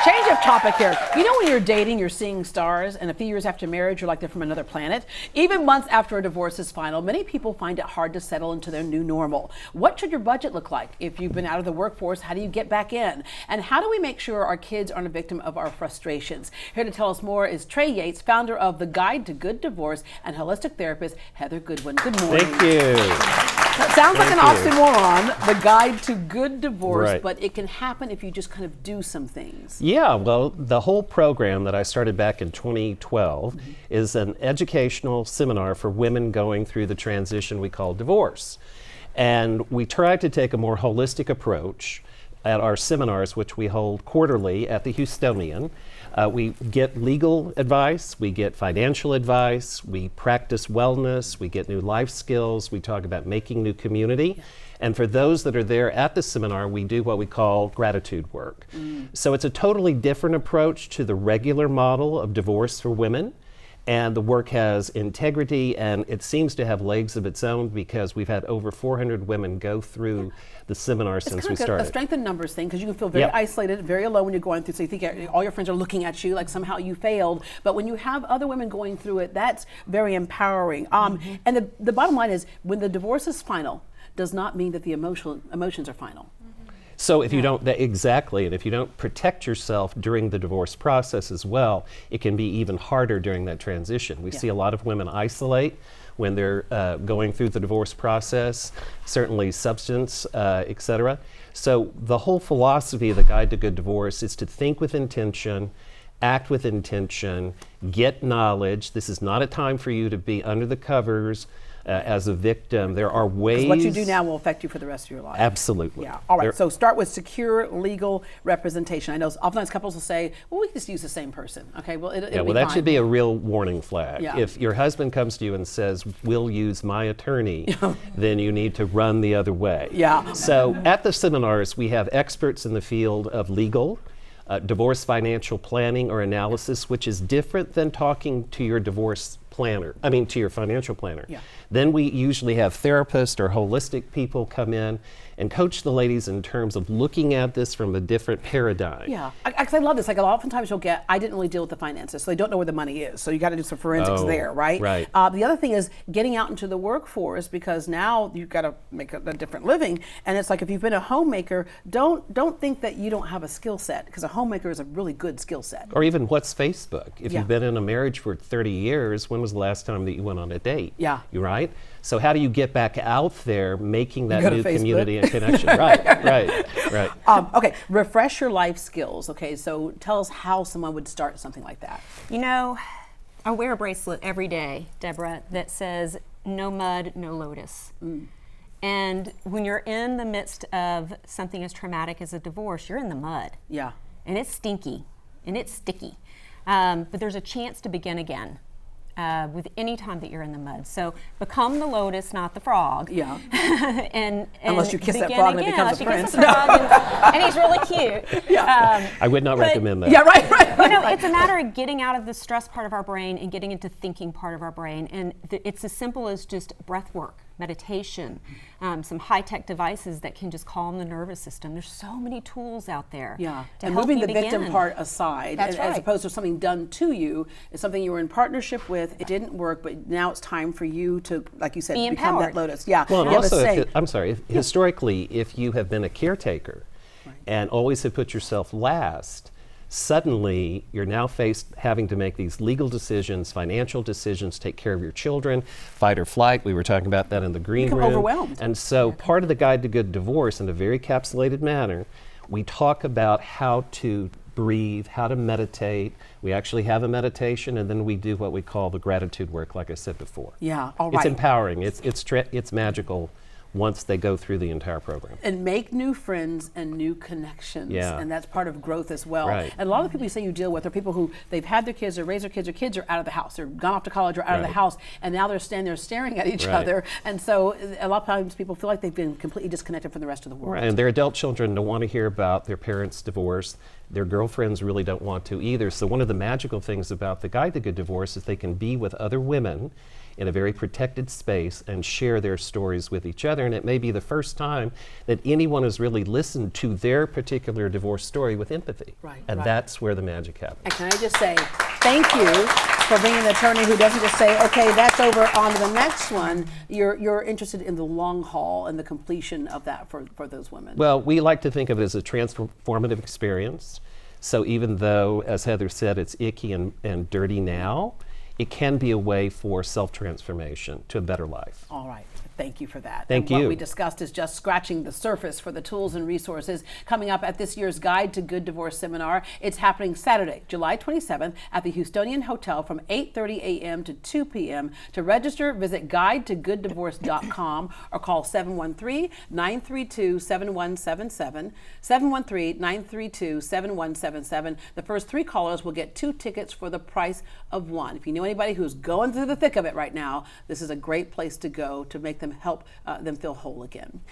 Change of topic here. You know, when you're dating, you're seeing stars, and a few years after marriage, you're like they're from another planet. Even months after a divorce is final, many people find it hard to settle into their new normal. What should your budget look like? If you've been out of the workforce, how do you get back in? And how do we make sure our kids aren't a victim of our frustrations? Here to tell us more is Trey Yates, founder of The Guide to Good Divorce, and holistic therapist Heather Goodwin. Good morning. Thank you. It sounds like an oxymoron, The Guide to Good Divorce, Right. but it can happen if you just kind of do some things. Yeah, well, the whole program that I started back in 2012 is an educational seminar for women going through the transition we call divorce. And we tried to take a more holistic approach at our seminars, which we hold quarterly at the Houstonian. We get legal advice, we get financial advice, we practice wellness, we get new life skills, we talk about making new community. Yeah. And for those that are there at the seminar, we do what we call gratitude work. So it's a totally different approach to the regular model of divorce for women. And the work has integrity, and it seems to have legs of its own because we've had over 400 women go through the seminar since we started. It's a strength in numbers thing, because you can feel very isolated, very alone when you're going through. So you think all your friends are looking at you like somehow you failed. But when you have other women going through it, that's very empowering. And the bottom line is, when the divorce is final, does not mean that the emotions are final. So if you don't, exactly, and if you don't protect yourself during the divorce process as well, it can be even harder during that transition. We see a lot of women isolate when they're going through the divorce process, certainly substance, etc. So the whole philosophy of the Guide to Good Divorce is to think with intention, act with intention, get knowledge. This is not a time for you to be under the covers as a victim. There are ways. What you do now will affect you for the rest of your life. Absolutely. Yeah. All right. So start with secure legal representation. I know oftentimes couples will say, "Well, we just use the same person." Okay. Well, it'll be that fine. should be a real warning flag. Yeah. If your husband comes to you and says, "We'll use my attorney," then you need to run the other way. Yeah. So at the seminars, we have experts in the field of legal, divorce financial planning or analysis, which is different than talking to your divorce planner, to your financial planner. Yeah. Then we usually have therapists or holistic people come in and coach the ladies in terms of looking at this from a different paradigm. Yeah, I love this. Like, oftentimes you'll get, I didn't really deal with the finances, so they don't know where the money is. So you got to do some forensics there, right? Right. The other thing is getting out into the workforce, because now you've got to make a different living. And it's like, if you've been a homemaker, don't think that you don't have a skill set, because a homemaker is a really good skill set. Or even, what's Facebook? If you've been in a marriage for 30 years, when was the last time that you went on a date? Yeah. You right? So how do you get back out there making that new community and connection? Right. Okay, refresh your life skills. Okay, so tell us how someone would start something like that. You know, I wear a bracelet every day, Deborah, that says, "No mud, no lotus." And when you're in the midst of something as traumatic as a divorce, you're in the mud. Yeah. And it's stinky, and it's sticky. But there's a chance to begin again. With any time that you're in the mud. So become the lotus, not the frog. Yeah. and unless you kiss that frog and it becomes a prince. And he's really cute. Yeah. I would not recommend that. Yeah, right. You know, it's a matter of getting out of the stress part of our brain and getting into thinking part of our brain. And it's as simple as just breath work, meditation, some high-tech devices that can just calm the nervous system. There's so many tools out there. Yeah, to and help moving you the begin. victim part aside, That's right. as opposed to something done to you, is something you were in partnership with. It didn't work, but now it's time for you to, like you said, Be become empowered. that lotus. Yeah. Well, and also, say. historically, if you have been a caretaker and always have put yourself last, suddenly you're now having to make these legal decisions, financial decisions, take care of your children, fight or flight. We were talking about that in the green room. Overwhelmed. And so part of the Guide to Good Divorce, in a very capsulated manner, we talk about how to breathe, how to meditate. We actually have a meditation, and then we do what we call the gratitude work, like I said before. Yeah, all right. It's empowering. It's magical once they go through the entire program. And make new friends and new connections. Yeah. And that's part of growth as well. Right. And a lot of the people you say you deal with are people who they've had their kids or raised their kids are out of the house. They're gone off to college or out of the house, and now they're standing there staring at each other. And so a lot of times people feel like they've been completely disconnected from the rest of the world. Right. And their adult children don't want to hear about their parents' divorce. Their girlfriends really don't want to either. So one of the magical things about the Guide to Good Divorce is they can be with other women in a very protected space and share their stories with each other. And it may be the first time that anyone has really listened to their particular divorce story with empathy. Right, and right. that's where the magic happens. And can I just say thank you for being an attorney who doesn't just say, okay, that's over, on to the next one. You're interested in the long haul and the completion of that for those women. Well, we like to think of it as a transformative experience. So even though, as Heather said, it's icky and dirty now, it can be a way for self-transformation to a better life. All right. Thank you for that. Thank and you. What we discussed is just scratching the surface for the tools and resources coming up at this year's Guide to Good Divorce Seminar. It's happening Saturday, July 27th at the Houstonian Hotel from 8:30 a.m. to 2 p.m. To register, visit guidetogooddivorce.com or call 713-932-7177, 713-932-7177. The first 3 callers will get 2 tickets for the price of 1. If you know anybody who's going through the thick of it right now, this is a great place to go to make them help them feel whole again.